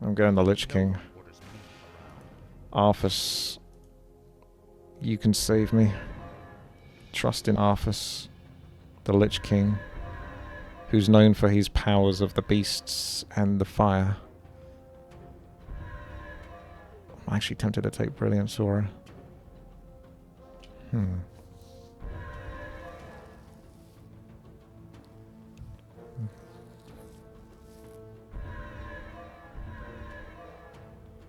I'm going the Lich King. Arthas, you can save me. Trust in Arthas, the Lich King, who's known for his powers of the beasts and the fire. I'm actually tempted to take Brilliant Sora.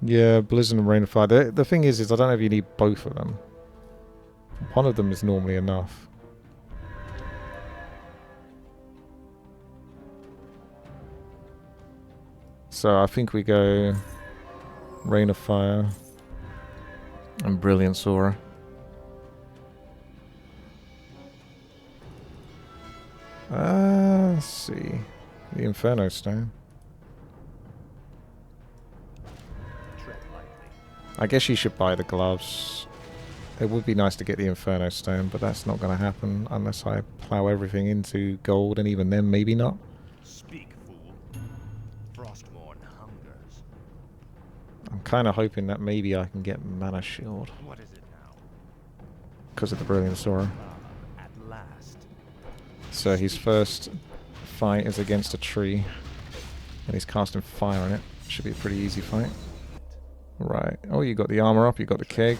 Yeah, Blizzard and Rain of Fire. The thing is I don't know if you need both of them. One of them is normally enough. So I think we go Rain of Fire and Brilliant Sora. Let's see. The Inferno Stone. I guess you should buy the gloves. It would be nice to get the Inferno Stone, but that's not going to happen unless I plow everything into gold, and even then, maybe not. Speak, fool. Frostmourne hungers. I'm kind of hoping that maybe I can get Mana Shield. What is it now? Because of the Brilliant Sora. At last. So his first fight is against a tree, and he's casting fire on it. Should be a pretty easy fight. Right. Oh, you got the armor up, you got the keg.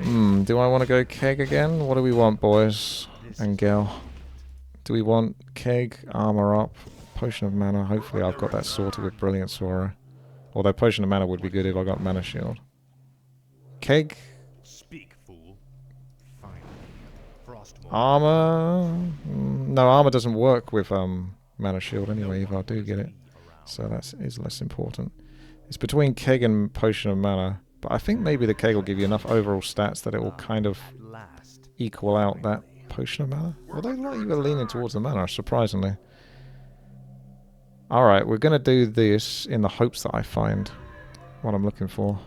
Do I want to go keg again? What do we want, boys and gal? Do we want keg, armor up, potion of mana? Hopefully I've got that sorted with Brilliant Sora. Although potion of mana would be good if I got Mana Shield. Keg. Speak, fool. Finally. Frostmourne. Armor. No, armor doesn't work with Mana Shield anyway if I do get it. So that is less important. It's between keg and potion of mana, but I think maybe the keg will give you enough overall stats that it will kind of equal out that potion of mana. Although like you were leaning towards the mana, surprisingly. Alright, we're going to do this in the hopes that I find what I'm looking for.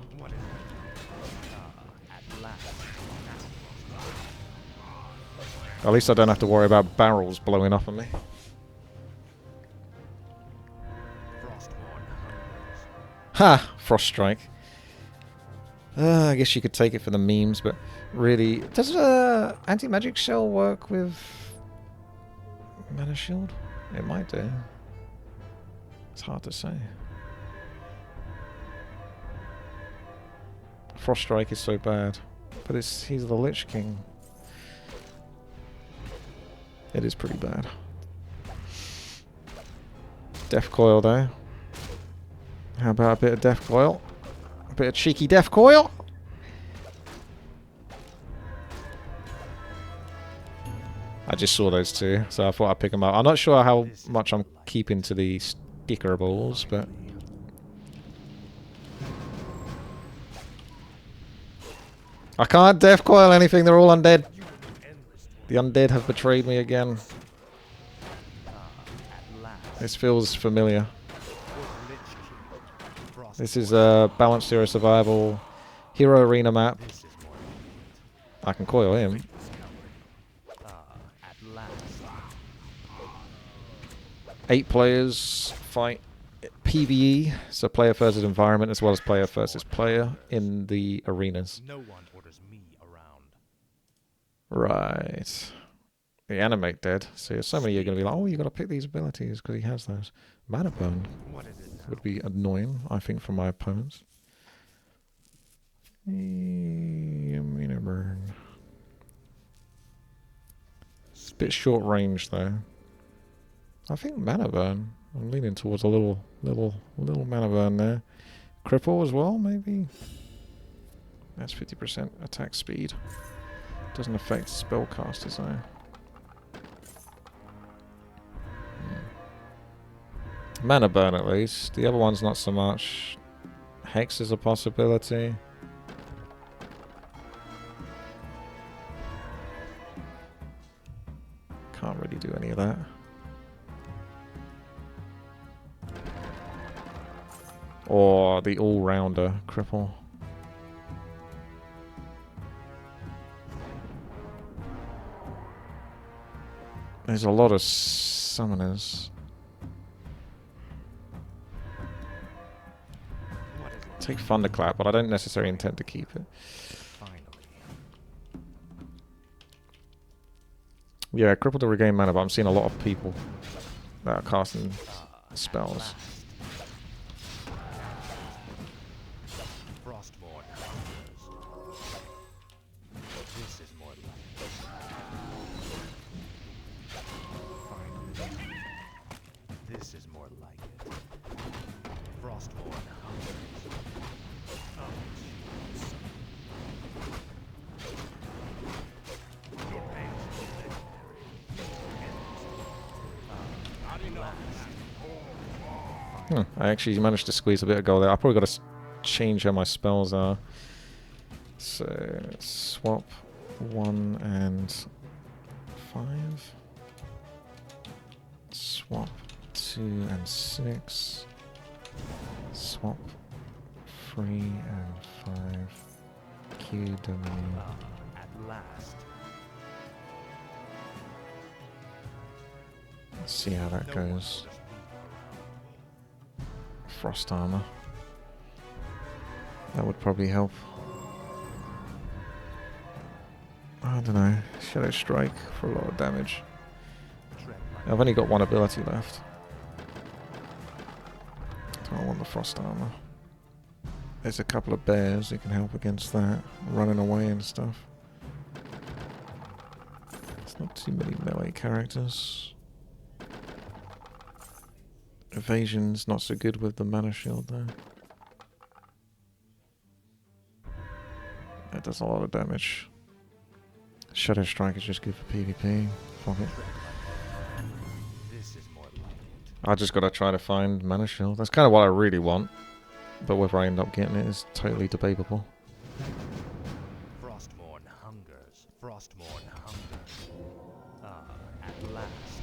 At least I don't have to worry about barrels blowing up on me. Ha! Frost Strike. I guess you could take it for the memes, but really... Does Anti-Magic Shell work with Mana Shield? It might do. It's hard to say. Frost Strike is so bad. But he's the Lich King. It is pretty bad. Death Coil though. How about a bit of Death Coil? A bit of cheeky Death Coil? I just saw those two, so I thought I'd pick them up. I'm not sure how much I'm keeping to the stickerables, but... I can't Death Coil anything, they're all undead. The undead have betrayed me again. This feels familiar. This is a balanced hero survival hero arena map. I can coil him. 8 players fight PvE, so player versus environment as well as player versus player in the arenas. No one orders me around. Right. The animate dead. So some of you are going to be like, oh, you got to pick these abilities because he has those. Mana Burn would be annoying, I think, for my opponents. Mana Burn. It's a bit short range though. I think Mana Burn. I'm leaning towards a little Mana Burn there. Cripple as well, maybe. That's 50% attack speed. Doesn't affect spellcasters though. Mana Burn at least. The other one's not so much. Hex is a possibility. Can't really do any of that. Or the all-rounder cripple. There's a lot of summoners. take Thunderclap, but I don't necessarily intend to keep it. Finally. Yeah, cripple to regain mana, but I'm seeing a lot of people that are casting spells. Frostborn hungers. This is more like finally. This is more like it. Frostborn hungers. Oh, jeez. Your pain is legendary. I actually managed to squeeze a bit of gold there. I probably got to change how my spells are. So, swap 1 and 5. Swap 2 and 6. Swap 3 and 5. QW. At last. Let's see how that goes. Frost armor. That would probably help. I don't know. Shadow Strike for a lot of damage. I've only got one ability left. Don't want the Frost armor. There's a couple of bears that can help against that. Running away and stuff. There's not too many melee characters. Evasion's not so good with the mana shield though. That does a lot of damage. Shadow Strike is just good for PvP. Fuck it. This is more like it. I just gotta try to find mana shield. That's kind of what I really want. But whether I end up getting it is totally debatable. Frostborn hungers. Frostborn hungers. At last.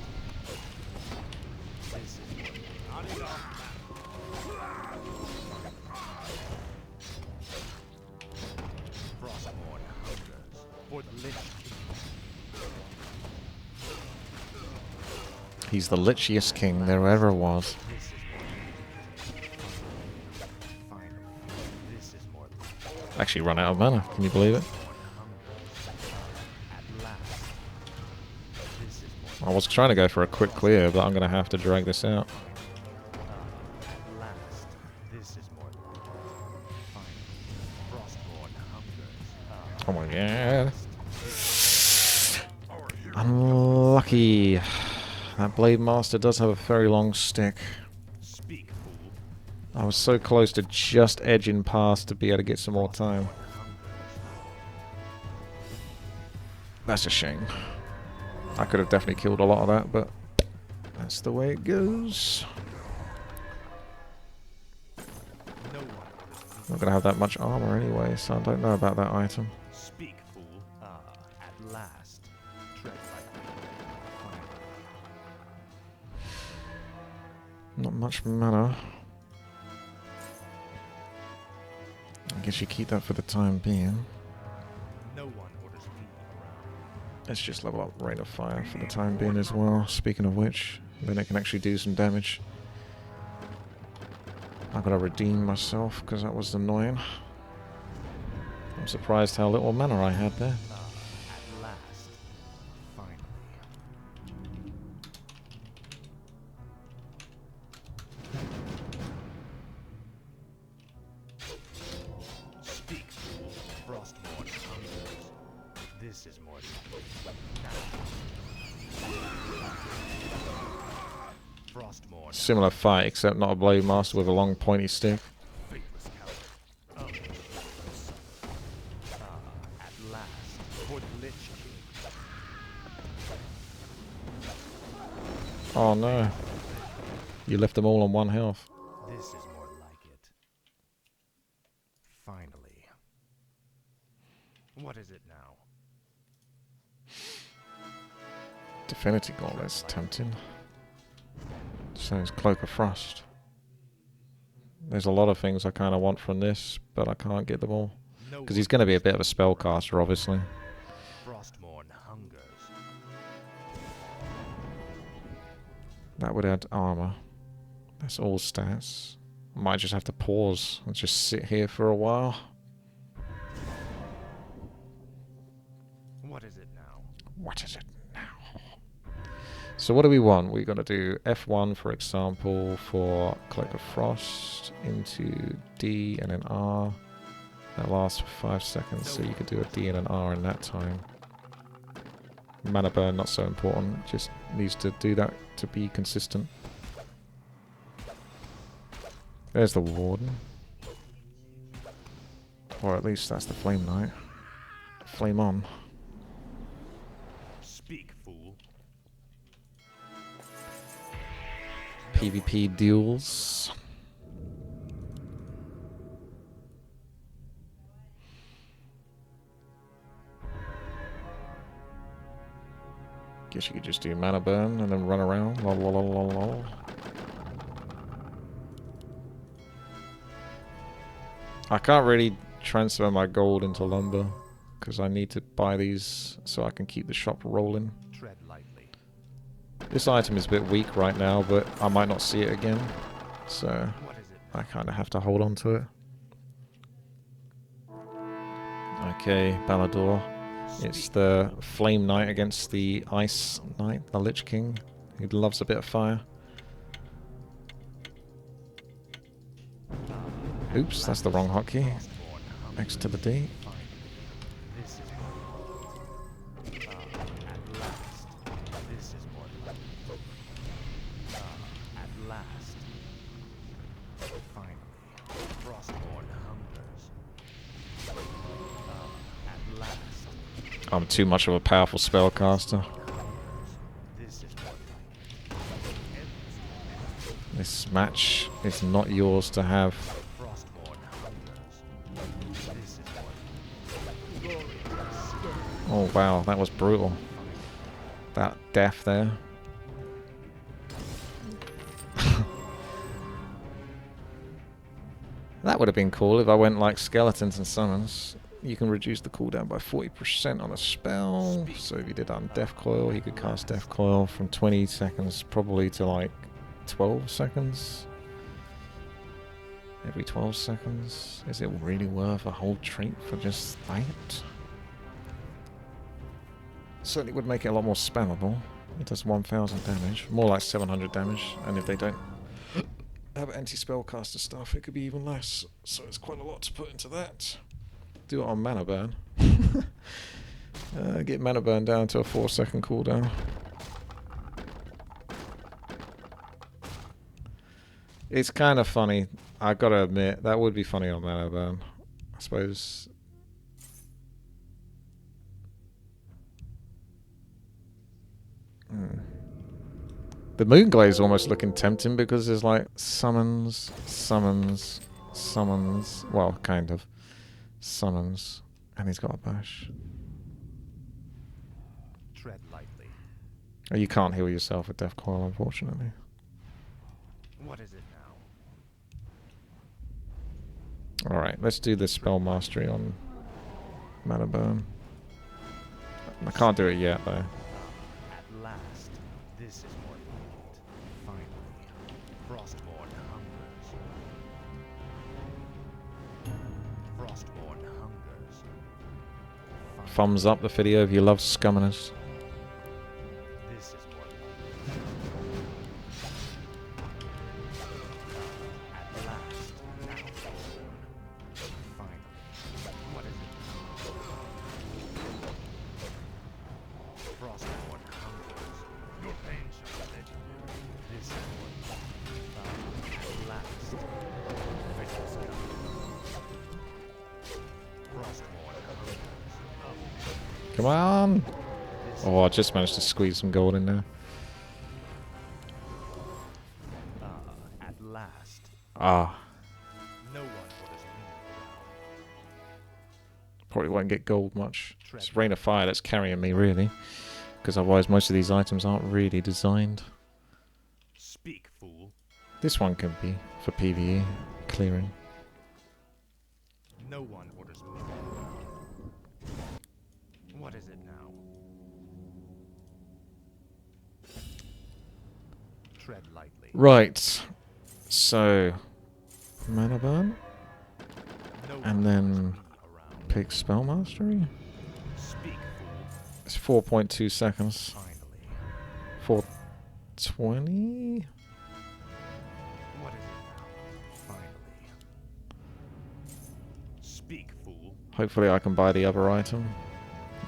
This is Frostborn hungers for the Lich King. He's the lichiest king there ever was. This is more. Finally, this is more. Actually run out of mana, can you believe it? At last. This is more. I was trying to go for a quick clear, but I'm gonna have to drag this out. At last. This is more. Finally, Frostborn hungers. Oh my god. Unlucky. That Blade Master does have a very long stick. Speak, fool. I was so close to just edging past to be able to get some more time. That's a shame. I could have definitely killed a lot of that, but that's the way it goes. No one I'm not going to have that much armor anyway, so I don't know about that item. Speak, fool. At last. Tread lightly. Finally. Not much mana. I guess you keep that for the time being. No one orders me around. Let's just level up Rain of Fire for the time being as well. Speaking of which, then it can actually do some damage. I've got to redeem myself because that was annoying. I'm surprised how little mana I had there. At last. Finally. Speak, fool. Frostborn hungers. This is more. Frostborn. Similar fight, except not a Blade Master with a long pointy stick. Faithless coward. At last. For the Lich King. Oh no. You left them all on 1 health. This is more like it. Finally. What is it now? Divinity Gauntlet's tempting. So is Cloak of Frost. There's a lot of things I kind of want from this, but I can't get them all. Because he's going to be a bit of a spellcaster, obviously. Frostborn hungers. That would add armor. That's all stats. Might just have to pause and just sit here for a while. What is it now? What is it now? So what do we want? We're going to do F1, for example, for Cloak of Frost, into D and an R. That lasts for 5 seconds, so you could do a D and an R in that time. Mana burn, not so important, just needs to do that to be consistent. There's the Warden. Or at least that's the Flame Knight. Flame on. Speak, fool. PvP duels. Guess you could just do mana burn and then run around. Lol, lol, lol, lol, lol. I can't really transfer my gold into lumber because I need to buy these so I can keep the shop rolling. Tread lightly. This item is a bit weak right now, but I might not see it again, so What is it? I kind of have to hold on to it. Okay, Balador. It's the Flame Knight against the Ice Knight, the Lich King, who loves a bit of fire. Oops, that's the wrong hotkey. X to the D. This is what. At last. This is what. At last. Finally. Frostborn hungers. At last. I'm too much of a powerful spellcaster. This is what. This match is not yours to have. Frostborn hungers. This is what. Oh wow, that was brutal. That death there. That would have been cool if I went like skeletons and summons. You can reduce the cooldown by 40% on a spell. So if you did that on Death Coil, he could cast Death Coil from 20 seconds probably to like 12 seconds. Every 12 seconds. Is it really worth a whole trait for just that? Certainly would make it a lot more spammable. It does 1000 damage. More like 700 damage. And if they don't have anti-spellcaster stuff, it could be even less. So it's quite a lot to put into that. Do it on mana burn. Get mana burn down to a 4-second cooldown. It's kind of funny. I gotta admit, that would be funny on mana burn. I suppose. The Moonglaze is almost looking tempting because there's like summons, summons, summons. Well, kind of. Summons. And he's got a bash. Tread lightly. Oh, you can't heal yourself with Death Coil, unfortunately. What is it now? Alright, let's do the spell mastery on mana burn. I can't do it yet, though. At last. This is what we need. Finally. Frostborn hungers. Frostborn hungers. Thumbs up the video if you love Scumminers. This is what. At last. Now. Finally. What is it? Frostborn hungers. Your pain shall be legendary. This is what. At last. Vengeance comes. Frostborn hungers. Come on! Oh, I just managed to squeeze some gold in there. At last. Ah, No one orders me around. probably won't get gold much. It's Rain of Fire that's carrying me, really. Because otherwise most of these items aren't really designed. Speak, fool. This one can be for PvE, clearing. No one orders me around. What is it now? Tread lightly. Right, so mana burn. No And one then orders me around. pick spell mastery. Speak, fool. It's 4.2 seconds. Finally. 420? What is it now? Finally. Speak, fool. Hopefully I can buy the other item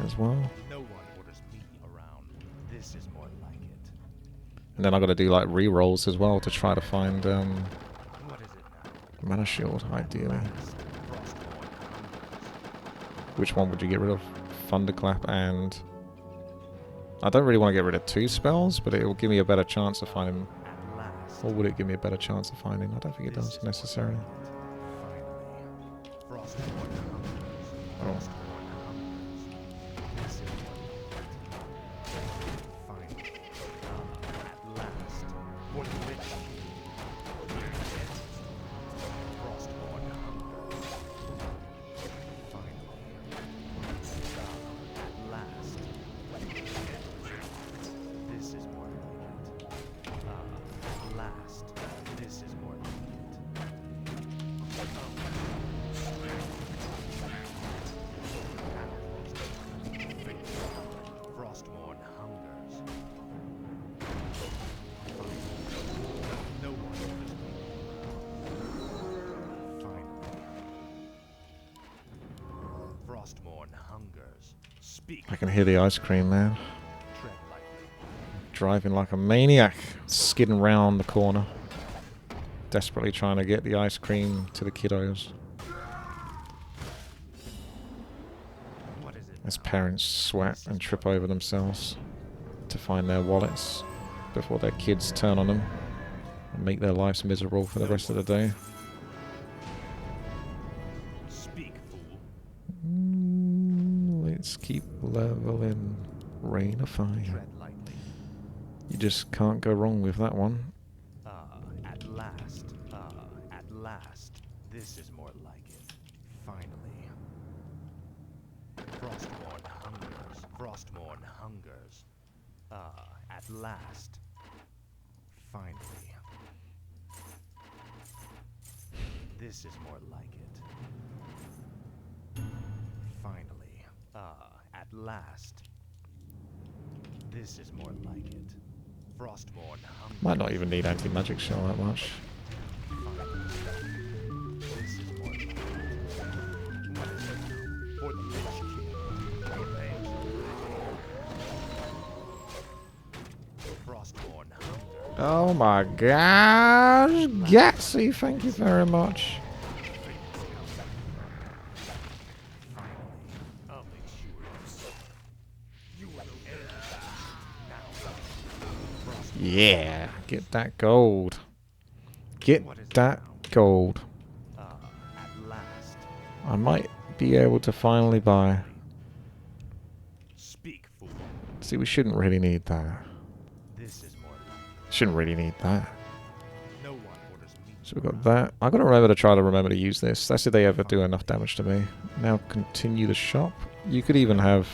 as well. No one orders me around. This is more like it. And then I got to do like re-rolls as well to try to find What is it now? mana shield, ideally. Last, Frostborn. Which one would you get rid of? Thunderclap and... I don't really want to get rid of 2 spells, but it will give me a better chance of finding... At last. Or would it give me a better chance of finding? I don't think it This does is necessarily. Finally. Frostborn hungers. Oh. Frostborn hungers. This is more like it. Finally. At last. For the Lich. Frostborn hungers. Finally. At last. This is more like it. At last. This is more like it. Frostborn hungers. No one orders me. Finally. Frostborn hungers. Speak. I can hear the ice cream now. Tread lightly. Driving like a maniac. Skidding round the corner. Desperately trying to get the ice cream to the kiddos. What is it? As now? parents sweat and trip over themselves to find their wallets before their kids turn on them and make their lives miserable for the rest of the day. Speak, fool. Let's keep leveling. Rain of fire. Tread lightly. You just can't go wrong with that one. At last. At last. This is more like it. Finally. Frostborn hungers. Frostborn hungers. At last. Finally. This is more like it. Finally. At last. This is more like it. Frostborn hungers. Might not even need anti-magic shell that much. This is more like it. What is it now? For the Lich King. Frostborn hunger. Oh my gosh! Gatsy, thank you very much. I'll make sure you are the end. Now. Yeah, get that gold. Get that gold. At last. I might be able to finally buy. Speak, fool. See, we shouldn't really need that. This is more like Shouldn't really need that. no one orders me. So we've got that. I gotta remember to use this. That's if they ever do enough damage to me. Now continue the shop. You could even have...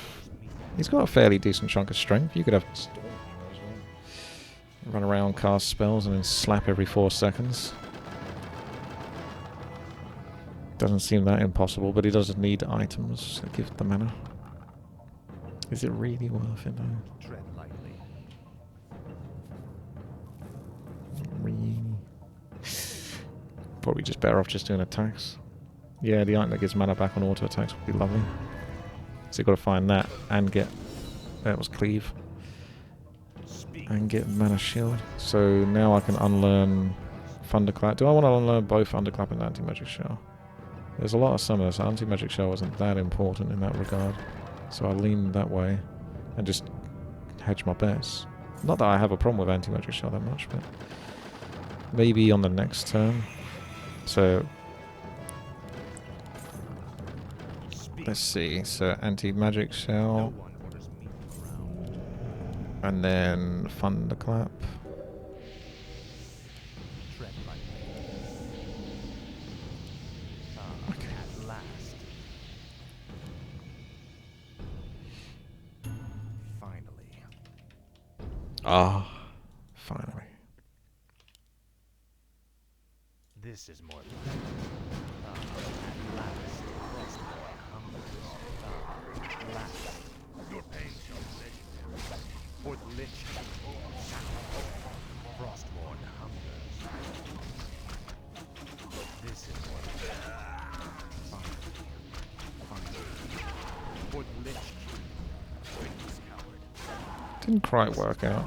He's got a fairly decent chunk of strength. You could have... Run around, cast spells, and then slap every 4 seconds. Doesn't seem that impossible, but he doesn't need items that give the mana. Is it really worth it though? Tread lightly. Really? Probably just better off just doing attacks. Yeah, the item that gives mana back on auto attacks would be lovely. So you've got to find that and get... That was cleave. Speak. And get mana shield. So now I can unlearn Thunderclap. Do I want to unlearn both Thunderclap and Anti-Magic Shell? There's a lot of summoners, so Anti-Magic Shell wasn't that important in that regard. So I'll lean that way and just hedge my bets. Not that I have a problem with Anti-Magic Shell that much, but maybe on the next turn. So Speak. let's see. So Anti-Magic No Shell one orders me around. and then Thunderclap. Tread lightly. Okay. At last. Finally. Ah, finally. This This is more like at last, Frostborn hungers. At last, your pain shall be legendary. For the Lich, Frostborn hungers. This is more like finally. For the Lich, witness coward. Didn't quite work out.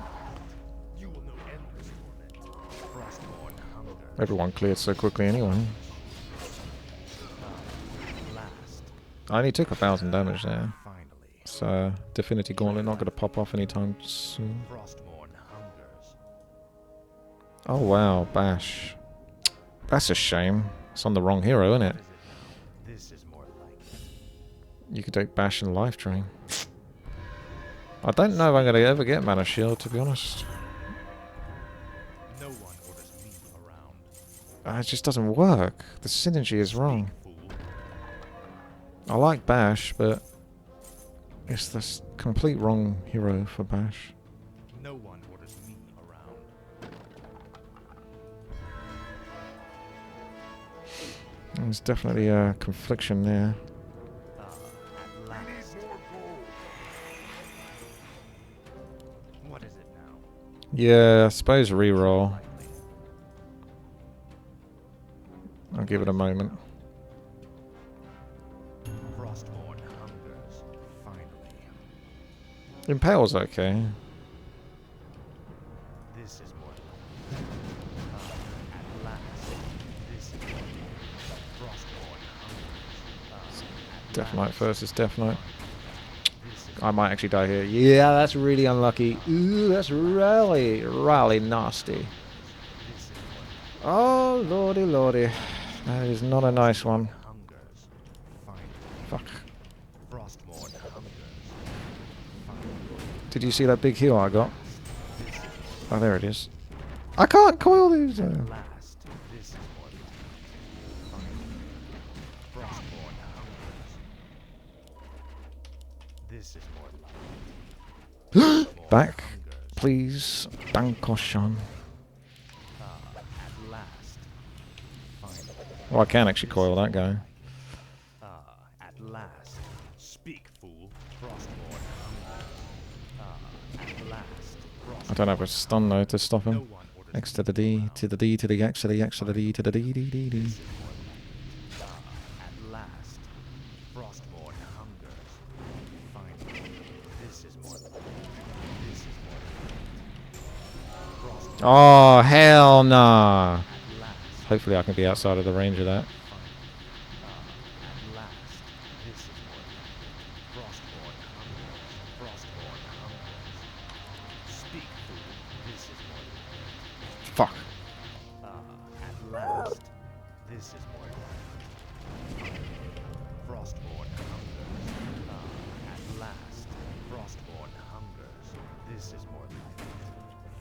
You will know endless torment. Frostborn hunger. Everyone cleared so quickly anyway. Last, I only took 1,000 damage there. finally. So, Divinity Gauntlet not going to pop off anytime soon. Frostborn hungers. Oh wow, Bash. That's a shame. It's on the wrong hero, isn't it? What is it now? This is more like You could take Bash and Life Drain. I don't know if I'm going to ever get Mana Shield, to be honest. no one orders me around. It just doesn't work. The synergy is wrong. Fool. I like Bash, but it's the complete wrong hero for Bash. No one orders me around. There's definitely a confliction there. At last. What is it now? Yeah, I suppose reroll. Likely. I'll give it a moment. Frostborn hungers. Finally. Impale's okay. This is more like at last. This is more like Frostborn hungers. Death Knight versus Death Knight. This is I might actually die here. Yeah, that's really unlucky. Ooh, that's really, really nasty. this is more Oh, lordy, lordy. That is not a nice one. hungers. Finally. Fuck. Frostborn hungers. Finally. Did you see that big heal I got? This is Oh, there it is. I can't coil these. last. This is more like finally. Frostborn hungers. This is more like Back, hungers. please. Dankoshan. At last. Finally. Well, I can actually coil that guy. At last. Speak, fool. Frostborn hungers. At last. I don't have a stun though to stop No him. one orders X to the D, to the D, to the X, to the X, to the D, to the D, D, D, D. At last, Frostborn hungers. Finally, this is more. This is more. Frostborn Oh, hell nah. at last. Hopefully I can be outside of the range of that. Finally, at last, this is more. Frostborn hungers. Frostborn hungers. Speak, fool. This is more. Fuck. At last, this is more. Frostborn hungers. At last, Frostborn hungers. This is more.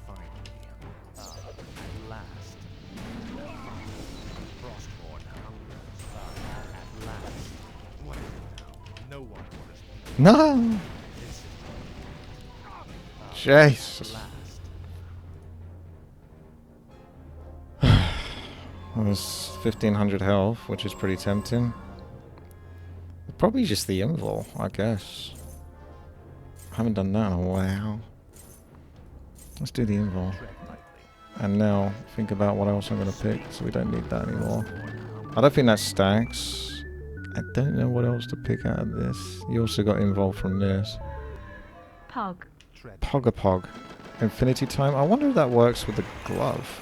Finally. At last. Frostborn hungers. At last. What is it now? No one orders me. No. This is Jesus. last. Well, there's 1,500 health, which is pretty tempting. Probably just the invul, I guess. I haven't done that in a while. Let's do the invul. Tread lightly. And now think about what else I'm going to pick, so we don't need that anymore. I don't think that stacks. I don't know what else to pick out of this. You also got involved from this. Pog. Tread. Pogapog. Infinity time. I wonder if that works with the glove.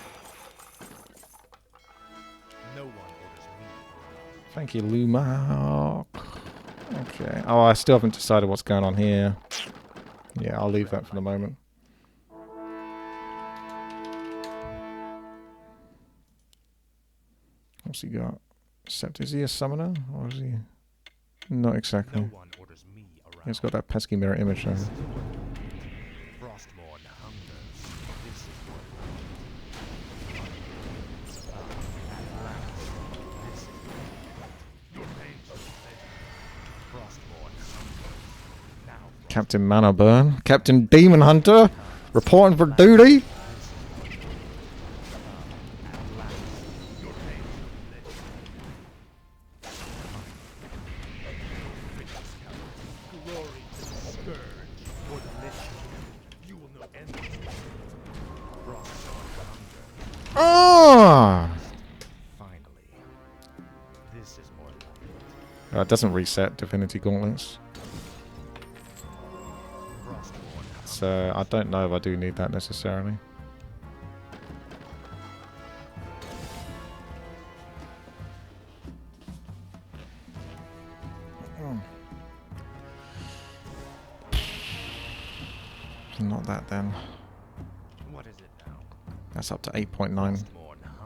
No one orders me around. Thank you, Lumark. Okay. Oh, I still haven't decided what's going on here. Yeah, I'll leave that for the moment. What's he got? Sept. Is he a summoner? Or is he... Not exactly. No one orders me around. He's got that pesky mirror image now. Frostborn hungers. This is what. At last, this is your pain shall be legendary. Frostborn hungers. Now, Captain Manaburn. Captain Demon Hunter. Reporting for duty. at last, your pain shall It doesn't reset Divinity Gauntlets. So I don't know if I do need that necessarily. Not that then. What is it now? That's up to 8.9.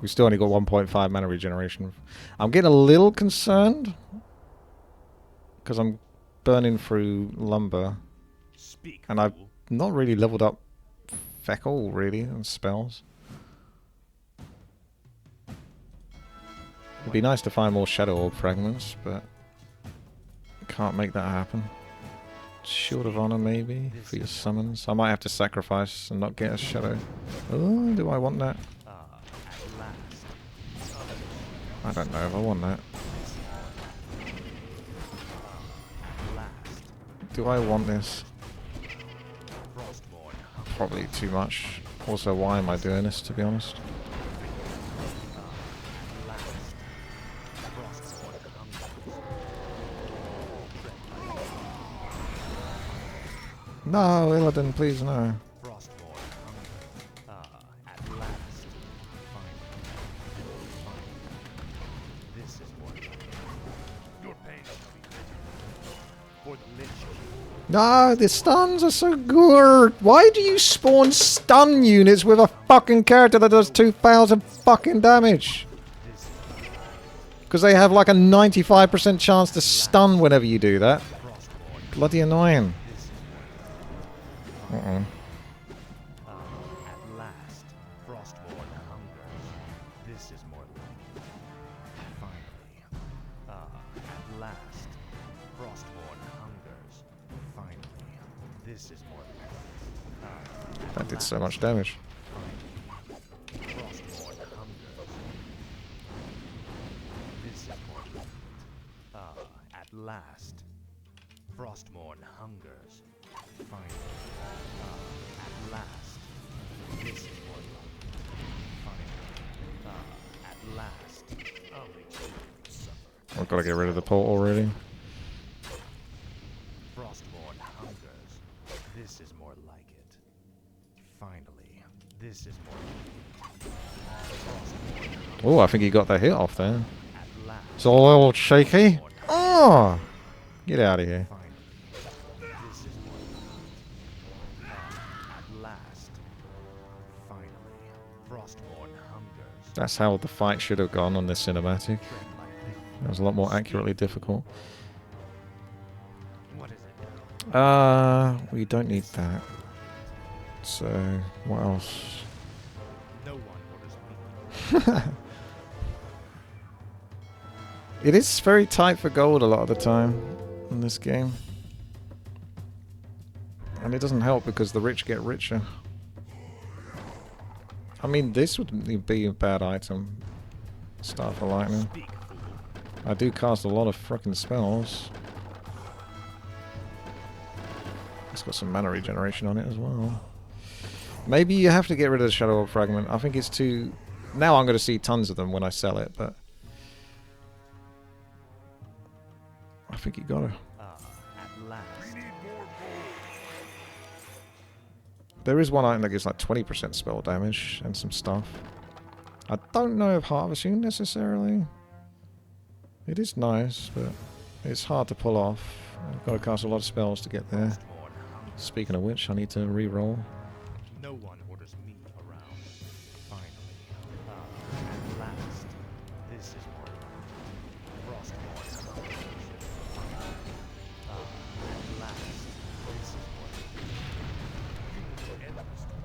We still only got 1.5 mana regeneration. I'm getting a little concerned because I'm burning through lumber, and I've not really leveled up feck all really on spells. It'd be nice to find more Shadow Orb fragments, but can't make that happen. Shield of Honor maybe for your summons. I might have to sacrifice and not get a shadow. Oh, do I want that? I don't know if I want that. Do I want this? Probably too much. Also, why am I doing this, to be honest? No, Illidan, please no. No, the stuns are so good. Why do you spawn stun units with a fucking character that does 2,000 fucking damage? Because they have like a 95% chance to stun whenever you do that. Bloody annoying. At last, Frostborn hungers. This is more like finally. At last, Frostborn hungers. Finally, this is more like That did so much damage. Frostborn hungers. This is more like at last, Frostborn hungers. Finally. At last, this is more like at last, I'll make sure you suffer. I've got to get rid of the portal already. Frostborn hungers. This is more like it. Finally, this is more like it. Oh, I think he got that hit off there. At last, It's all a little shaky. Oh! Get out of here. this is more like at last. Finally, Frostborn hungers. That's how the fight should have gone on this cinematic. It was a lot more accurately difficult. What is it now? We don't need that. So, what else? No one orders me. It is very tight for gold a lot of the time in this game. And it doesn't help because the rich get richer. I mean, this would be a bad item. Staff of Lightning. I do cast a lot of frickin' spells. It's got some mana regeneration on it as well. Maybe you have to get rid of the Shadow Orb Fragment. I think it's too... Now I'm going to see tons of them when I sell it, but... I think you gotta. At last. There is one item that gives like 20% spell damage and some stuff. I don't know if Harvesting necessarily. It is nice, but it's hard to pull off. I've got to cast a lot of spells to get there. Speaking of which, I need to re-roll. No one orders me around. Finally. At last. This is more like Frostborn hungers. At last. This is more like endless time.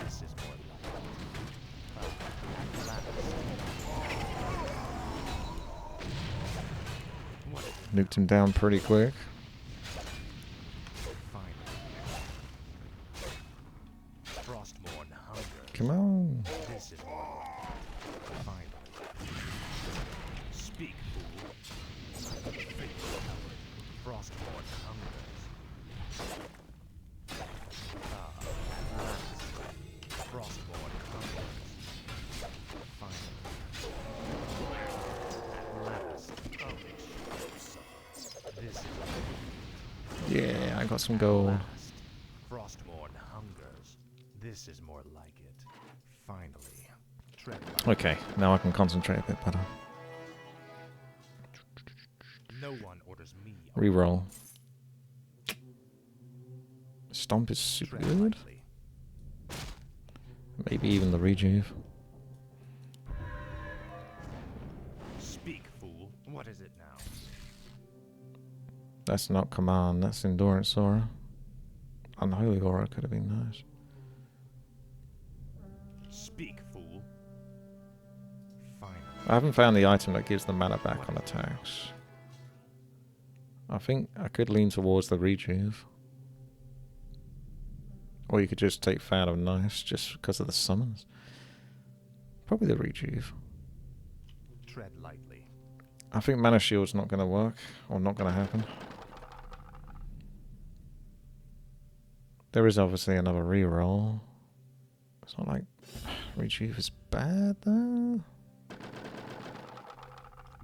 This is more like at last. What is it? Nuked him down pretty quick. Frostborn hungers. Come on. This is more like finally. Speak, fool. Frostborn hungers. At last. Frostborn hungers. Finally. At last. got some gold. Last, Frostborn hungers. This is more like it. Finally, tread lightly. Okay, now I can concentrate a bit better. No one orders me. Reroll. Stomp is super Tread good. lightly. Maybe even the rejuve. Speak, fool. What is it now? That's not command, that's endurance aura. Unholy aura could have been nice. Speak, fool. Finally. I haven't found the item that gives the mana back on attacks. I think I could lean towards the rejuve. Or you could just take Fan of Nice just because of the summons. Probably the rejuve. Tread lightly. I think Mana Shield's not going to work, or not going to happen. There is obviously another reroll. It's not like rejuve is bad though.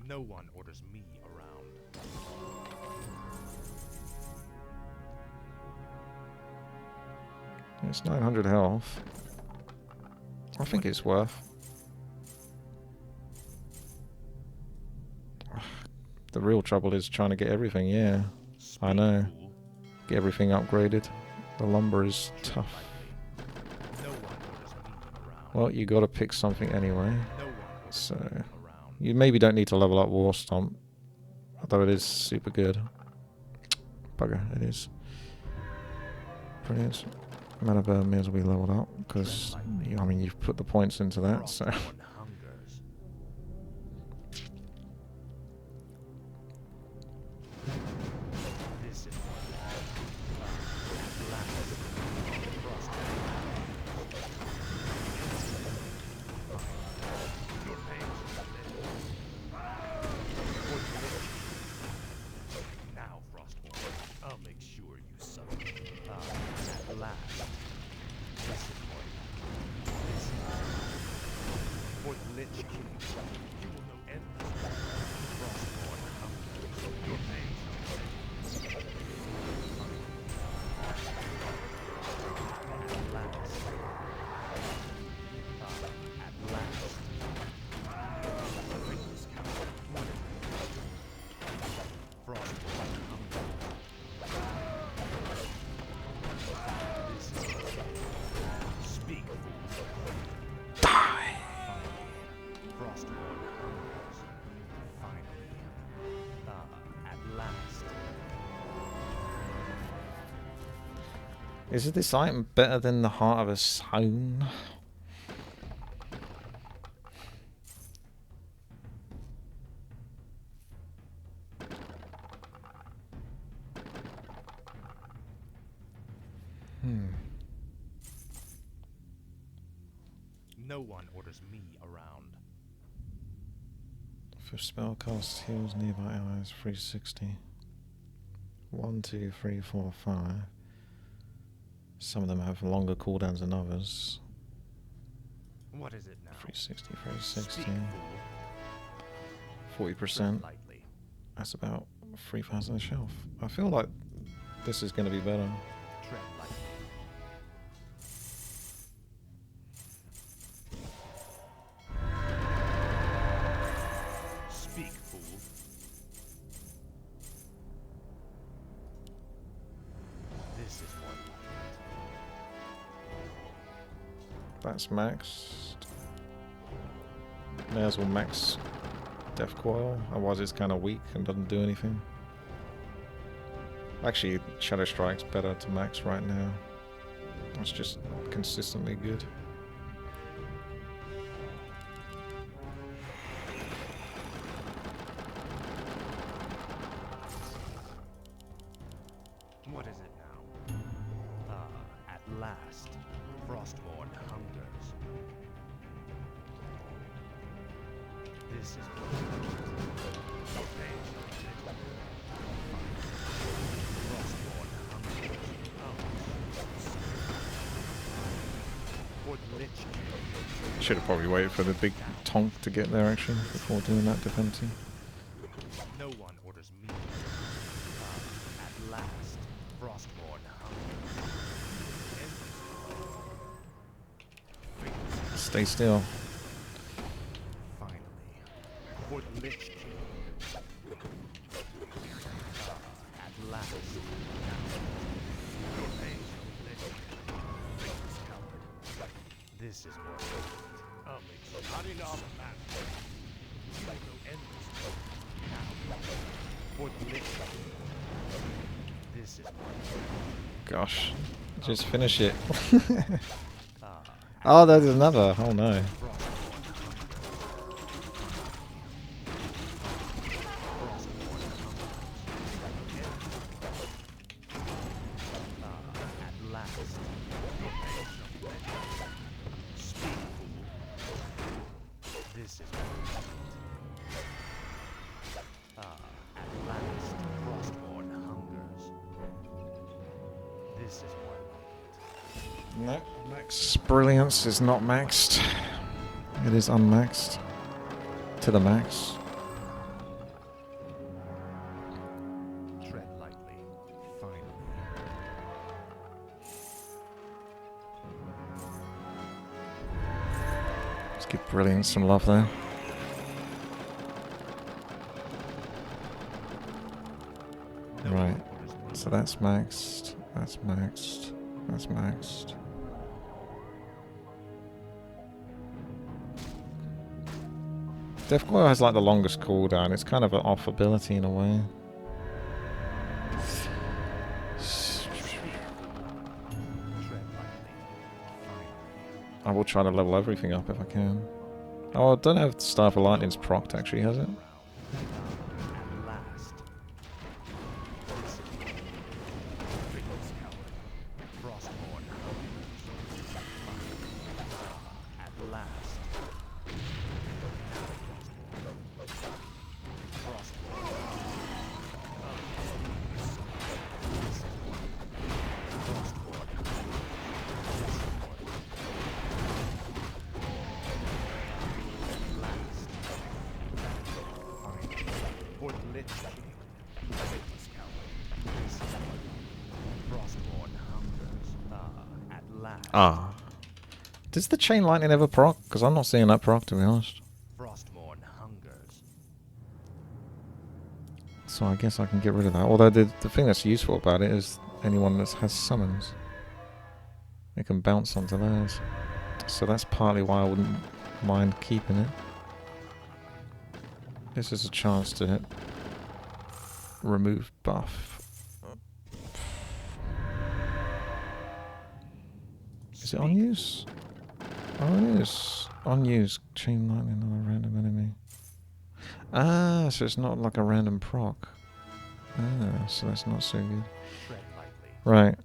No one orders me around. It's 900 health. I think it's worth. The real trouble is trying to get everything, yeah. I know. Fool. Get everything upgraded. The lumber is tough. No one orders me around. Well, you gotta pick something anyway. No one orders So, me around. you maybe don't need to level up War Stomp. Although it is super good. Bugger, it is. Brilliant. Mana Burn may as well be leveled up, because, I mean, you've put the points into that, so... Frostborn hungers. This is what last. Your now, Frostborn, I'll make sure you suffer. At last. This is what this is. For the Lich King, you will know endless. Frostborn hungers. Your pain. At last. At last. Bring this count. Frostborn hungers. This is speak, fool. Die! Frostborn hungers. Finally. At last. Is this item better than the Heart of a Stone? No one orders me around. For spellcast heals nearby allies 360. 1, 2, 3, 4, 5. Some of them have longer cooldowns than others. What is it now? 360, 360. Speak, fool. 40%. Tread lightly. That's about 3,000 a shelf. I feel like this is going to be better. Tread lightly. Speak, fool. This is more like That's maxed. May as well max Death Coil, otherwise it's kind of weak and doesn't do anything. Actually, Shadow Strike's better to max right now. It's just consistently good. What is it now? At last, Frostborn hungers. This is your pain. Frostborn hungers. For the Lich King. Should have probably waited for the big tonk to get there actually before doing that defensive. No one orders me. At last, Frostborn Stay still. Finally, for the Lich King. At last. Your pain shall live. Faithless coward. This is more important. I'll make sure. Not enough, man. You will know endless. Now, for the Lich King. This is more important. Gosh. Just finish it. Oh, there's another. Oh no. No, max brilliance is not maxed. It is unmaxed. To the max. Tread lightly. Finally. Let's give brilliance some love there. Right. So that's maxed. That's maxed. That's maxed. Death Coil has like the longest cooldown. It's kind of an off ability in a way. I will try to level everything up if I can. Oh, I don't know if the Staff of Lightning's procced actually, has it? Ah. Does the Chain Lightning ever proc? Because I'm not seeing that proc, to be honest. Frostborn hungers. So I guess I can get rid of that. Although the thing that's useful about it is anyone that has summons, they can bounce onto theirs. So that's partly why I wouldn't mind keeping it. This is a chance to hit remove buff. Is it on use? Oh, it is. On use. Chain Lightning on a random enemy. Ah, so it's not like a random proc. Ah, so that's not so good. Right.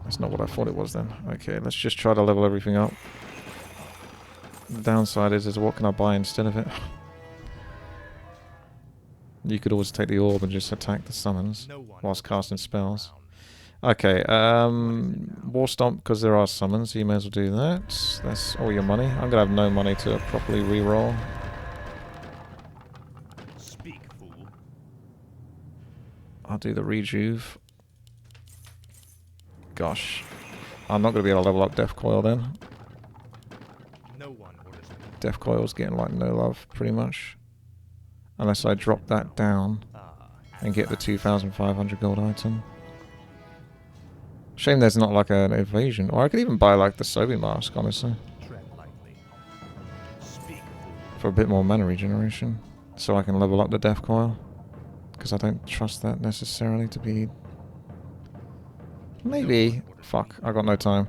That's not what I thought it was then. Okay, let's just try to level everything up. The downside is what can I buy instead of it? You could always take the orb and just attack the summons whilst casting spells. Okay, War Stomp, because there are summons, so you may as well do that. That's all your money. I'm going to have no money to properly reroll. Speak, fool. I'll do the rejuve. Gosh. I'm not going to be able to level up Death Coil then. No one orders me. Death Coil's getting like no love, pretty much. Unless I drop that down and get the 2,500 gold item. Shame there's not like an evasion. Or I could even buy like the Sobi mask, honestly. For a bit more mana regeneration. So I can level up the Death Coil. Because I don't trust that necessarily to be... Maybe. Fuck, I got no time.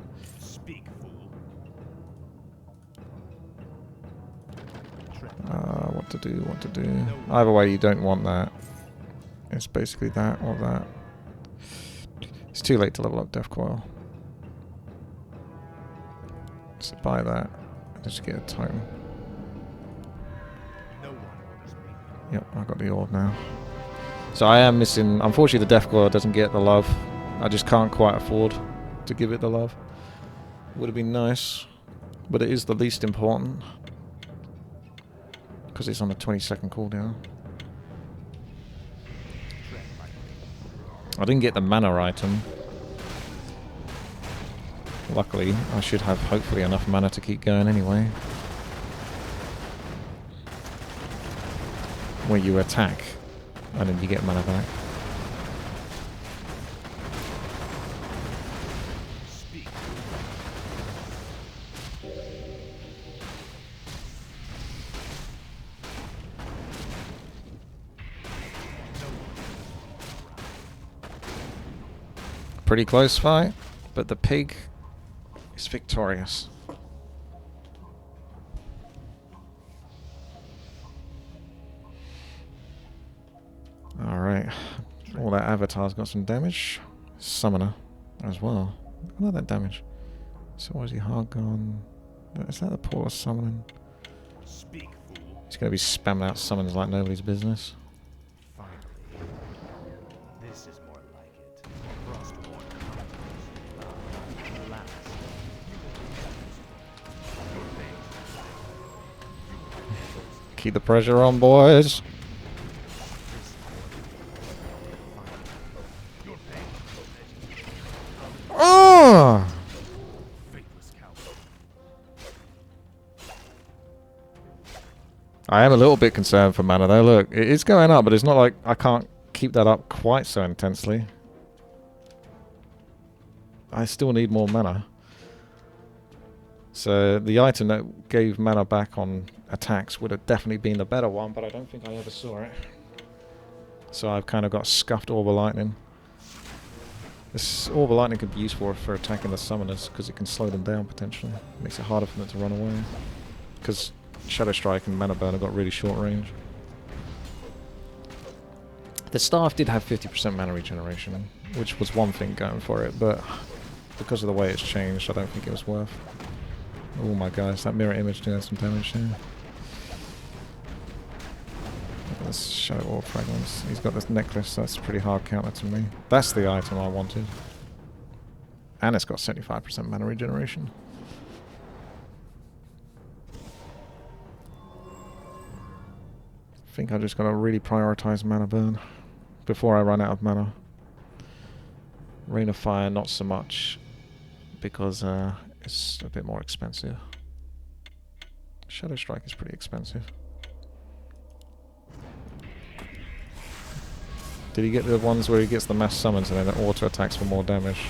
What to do, what to do. Either way, you don't want that. It's basically that or that. It's too late to level up Death Coil. So buy that. And just get a totem. Yep, I got the orb now. So I am missing... Unfortunately, the Death Coil doesn't get the love. I just can't quite afford to give it the love. Would have been nice. But it is the least important. Because it's on a 20-second cooldown. I didn't get the mana item. Luckily, I should have hopefully enough mana to keep going anyway. Where you attack, and then you get mana back. Pretty close fight, but the pig is victorious. Alright, all that avatar's got some damage. Summoner as well. Look at that damage. So why is he hard gone? Is that the poor summoning? Speak, fool. He's going to be spamming out summons like nobody's business. Finally. This is more like it. Frostborn hunters. Alas. Your fate. Keep the pressure on, boys. Oh! I am a little bit concerned for mana though. Look, it is going up, but it's not like I can't keep that up quite so intensely. I still need more mana. So the item that gave mana back on attacks would have definitely been the better one, but I don't think I ever saw it. So I've kind of got scuffed Orb of Lightning. This Orb of Lightning could be useful for attacking the summoners because it can slow them down potentially. Makes it harder for them to run away. Because Shadow Strike and Mana Burn have got really short range. The staff did have 50% mana regeneration, which was one thing going for it, but because of the way it's changed, I don't think it was worth. Oh my gosh, that mirror image doing some damage here. Look at this Shadow Orb Fragments. He's got this necklace, that's a pretty hard counter to me. That's the item I wanted. And it's got 75% mana regeneration. I think I just gotta really prioritize Mana Burn before I run out of mana. Rain of Fire, not so much, because it's a bit more expensive. Shadow Strike is pretty expensive. Did he get the ones where he gets the mass summons and then it auto attacks for more damage?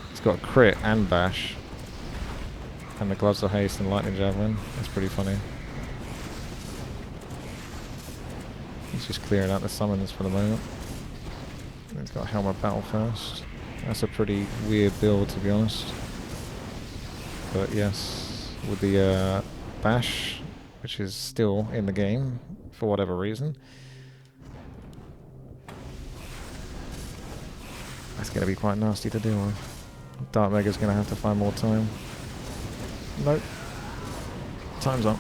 He's got crit and bash. And the Gloves of Haste and Lightning Javelin. That's pretty funny. He's just clearing out the summons for the moment. And he's got Helm of Battle first. That's a pretty weird build, to be honest. But yes, with the bash, which is still in the game for whatever reason. That's going to be quite nasty to deal with. Dark Mega's going to have to find more time. Nope. Time's up.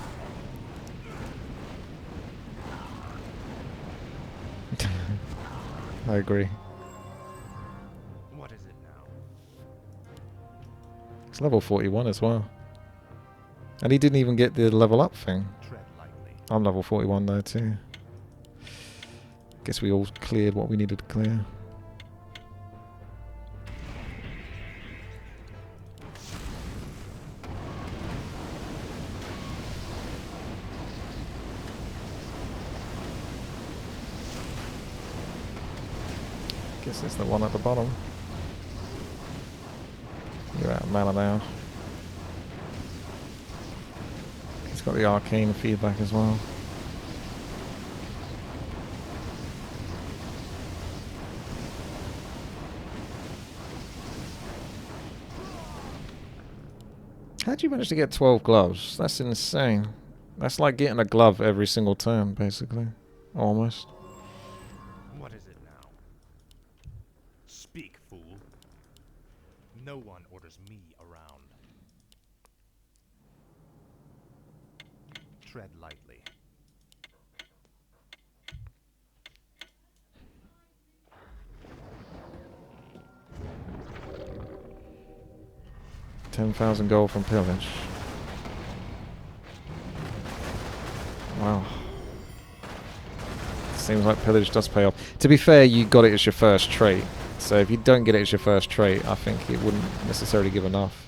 I agree. What is it now? It's level 41 as well. And he didn't even get the level up thing. Tread lightly. I'm level 41 though too. Guess we all cleared what we needed to clear. Guess it's the one at the bottom. You're out of mana now. He's got the arcane feedback as well. How'd you manage to get 12 gloves? That's insane. That's like getting a glove every single turn, basically. Almost. What is it now? Speak, fool. No one orders me around. Tread lightly. $10,000 gold from pillage. Wow. Seems like pillage does pay off. To be fair, you got it as your first trait, So if you don't get it as your first trait, I think it wouldn't necessarily give enough.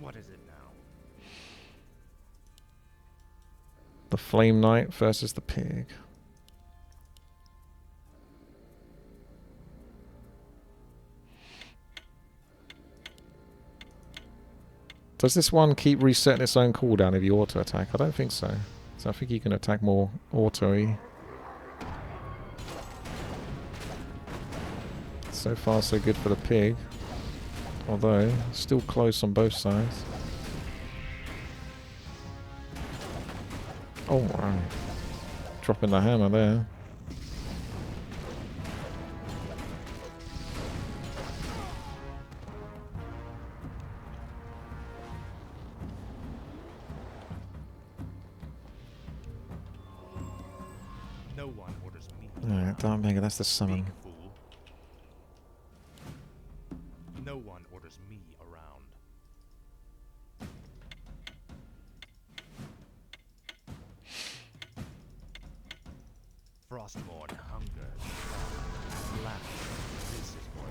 What is it now? The Flame Knight versus the Pig. Does this one keep resetting its own cooldown if you auto attack? I don't think so. So I think you can attack more auto-y. So far so good for the Pig. Although, still close on both sides. Oh wow. Dropping the hammer there. No one orders me. Alright, Dark Mega, that's the summon. Speak, fool. No one orders me around. Frostborn hunger. Last. This is what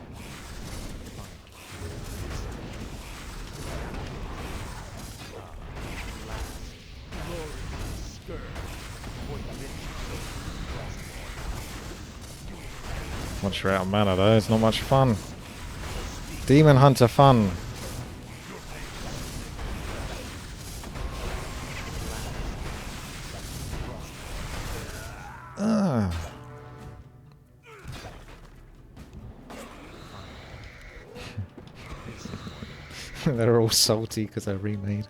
last. Glory scourge. For the rich. Once you're out of mana though, it's not much fun. Demon Hunter fun. They're all salty because they're remade.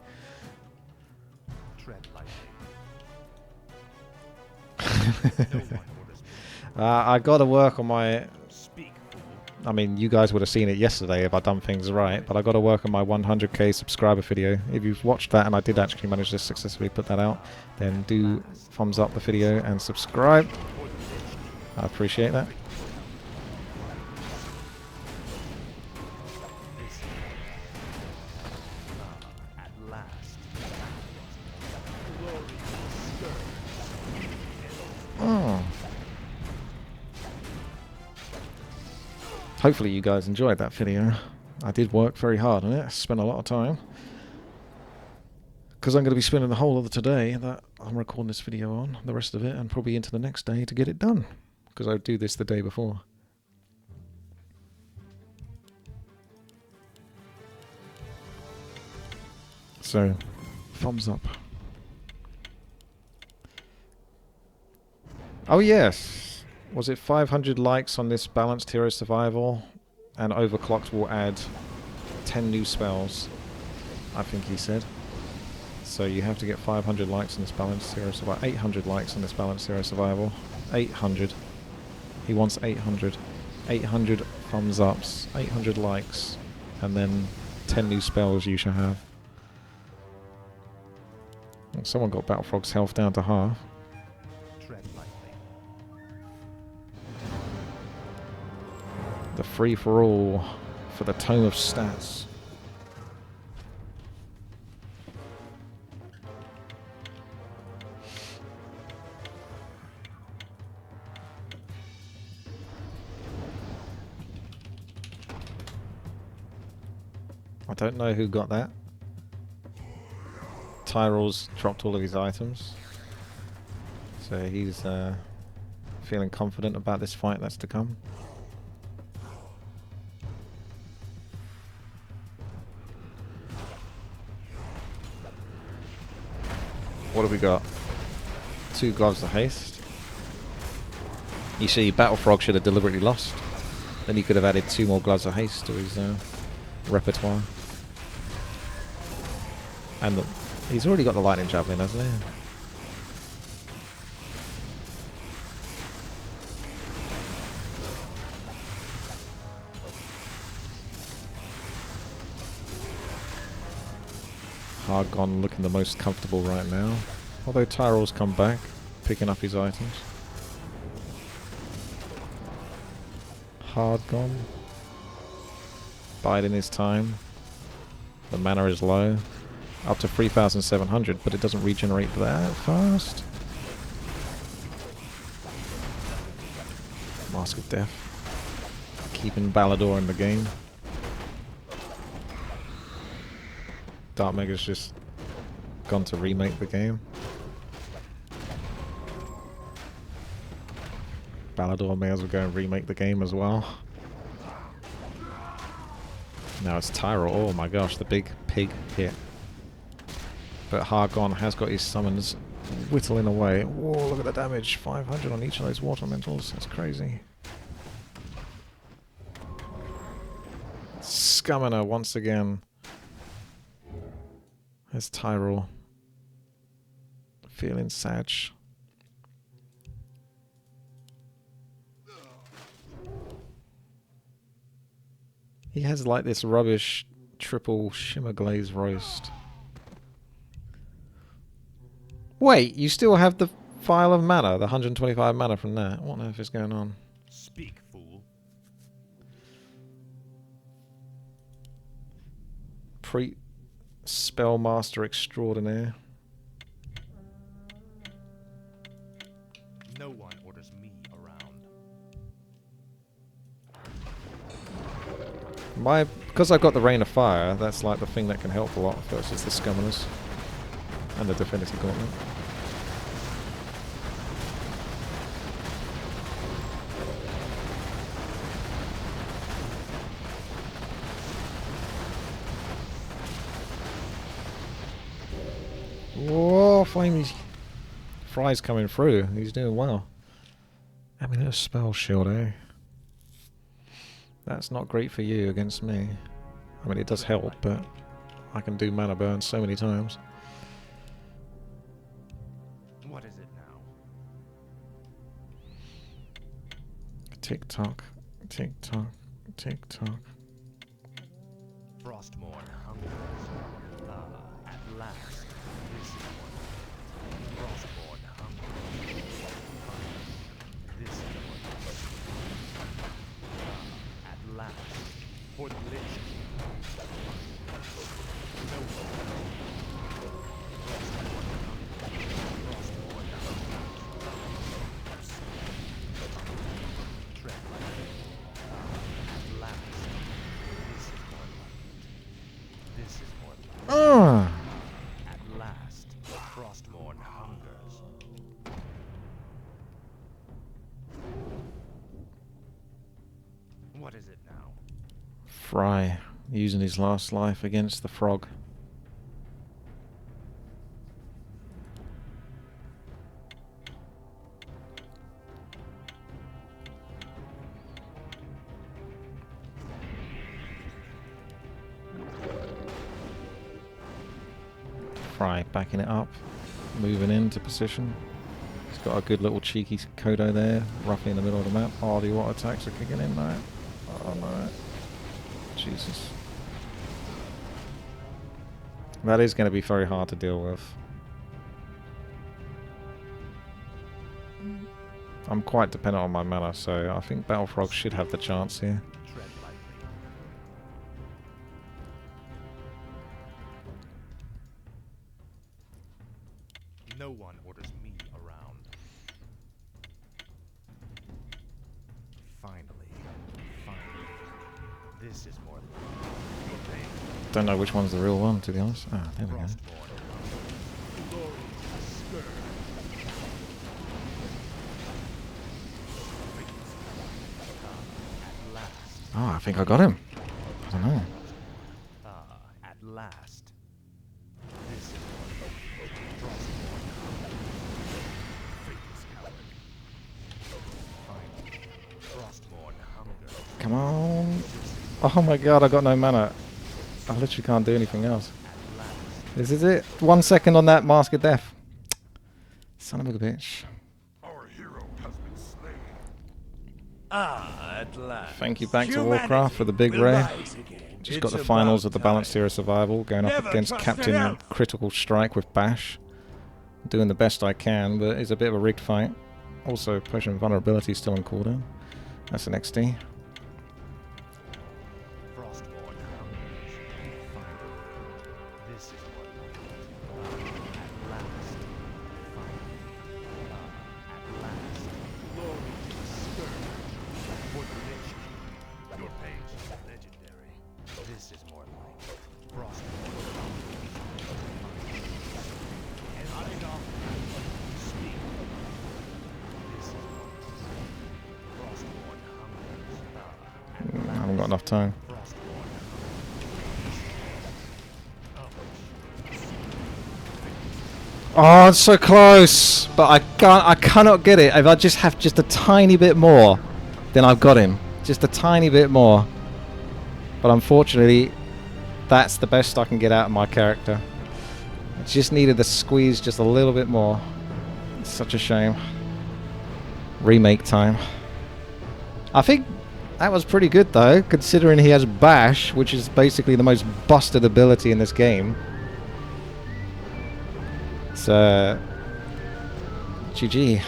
Tread lightly. I gotta work on my... Speak, fool. I mean, you guys would have seen it yesterday if I'd done things right, but I gotta work on my 100k subscriber video. If you've watched that and I did actually manage to successfully put that out, then do thumbs up the video and subscribe. I appreciate that. At last. Oh. Hopefully you guys enjoyed that video. I did work very hard on it. I spent a lot of time. Because I'm going to be spending the whole of the today that I'm recording this video on, the rest of it, and probably into the next day to get it done. Because I do this the day before. So, thumbs up. Oh yes! Was it 500 likes on this balanced hero survival? And Overclocked will add 10 new spells, I think he said. So you have to get 500 likes on this balanced hero survival. 800 likes on this balanced hero survival. 800. He wants 800. 800 thumbs ups, 800 likes, and then 10 new spells you shall have. Well, someone got Battlefrog's health down to half. Tread lightly. The free-for-all for the Tome of Stats. I don't know who got that. Tyrell's dropped all of his items. So he's feeling confident about this fight that's to come. What have we got? 2 gloves of haste. You see, Battlefrog should have deliberately lost. Then he could have added 2 more gloves of haste to his repertoire. And he's already got the lightning javelin, hasn't he? Hardgon looking the most comfortable right now. Although Tyrell's come back, picking up his items. Hardgon. Biding his time. The mana is low. up to 3,700, but it doesn't regenerate that fast. Mask of Death. Keeping Balador in the game. Dark Mega's just gone to remake the game. Balador may as well go and remake the game as well. Now it's Tyrell. Oh my gosh, the big pig hit. But Hargon has got his summons whittling away. Whoa, look at the damage. 500 on each of those water elementals. That's crazy. Scummoner once again. There's Tyrell. Feeling sad. He has like this rubbish triple shimmer glaze roast. Wait, you still have the file of mana, the 125 mana from that. What on earth is going on? Speak, fool. Spellmaster extraordinaire. No one orders me around. Because I've got the Rain of Fire, that's like the thing that can help a lot versus the Scummoners. And the Divinity Gauntlet. Whoa, Flamey Fry's coming through. He's doing well. I mean, a spell shield, eh? That's not great for you against me. I mean, it does help, but I can do mana burn so many times. What is it now? Tick tock, tick tock, tick tock. Frostmourne hungers. At last, this is what. Frostmourne hungers. This is what. At last, for the Lich. No one. At last, Frostmourne hungers. What is it now? Fry using his last life against the frog. Fry backing it up, moving into position. He's got a good little cheeky Kodo there, roughly in the middle of the map. Oh, the water attacks are kicking in now. Oh no. Jesus. That is going to be very hard to deal with. I'm quite dependent on my mana, so I think Battle Frog should have the chance here. Tread lightly. No one orders me around. Finally. This is more than Don't know which one's the real one, to be honest. Ah, there we go. Oh, I think I got him. I don't know. At last. This is Frostmourne hunger. Come on. Oh my god, I got no mana. I literally can't do anything else. This is it. 1 second on that Mask of Death. Son of a bitch. Our hero has been slain. At last. Thank you back to Warcraft for the big raid. Just got the finals of the Balanced Tier of Survival, going up against Captain Critical Strike with Bash. Doing the best I can, but it's a bit of a rigged fight. Also, Potion of Vulnerability still on cooldown. That's an XD. Frostmourne hungers. This is what. enough time. Oh, it's so close! But I cannot get it. If I just have just a tiny bit more, then I've got him. Just a tiny bit more. But unfortunately, that's the best I can get out of my character. I just needed to squeeze just a little bit more. It's such a shame. Remake time. I think that was pretty good though, considering he has Bash, which is basically the most busted ability in this game. So, GG.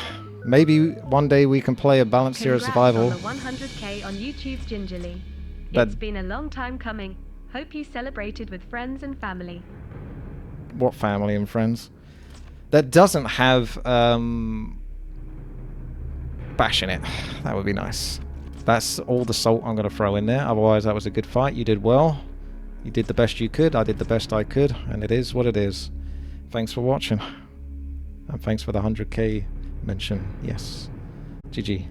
Maybe one day we can play a balanced Zero Survival. Congrats on the 100k on YouTube's Gingerly. But It's been a long time coming. Hope you celebrated with friends and family. what family and friends? That doesn't have Bash in it. That would be nice. That's all the salt I'm going to throw in there. Otherwise, that was a good fight. You did well. You did the best you could. I did the best I could. And it is what it is. Thanks for watching. And thanks for the 100k mention. Yes. GG.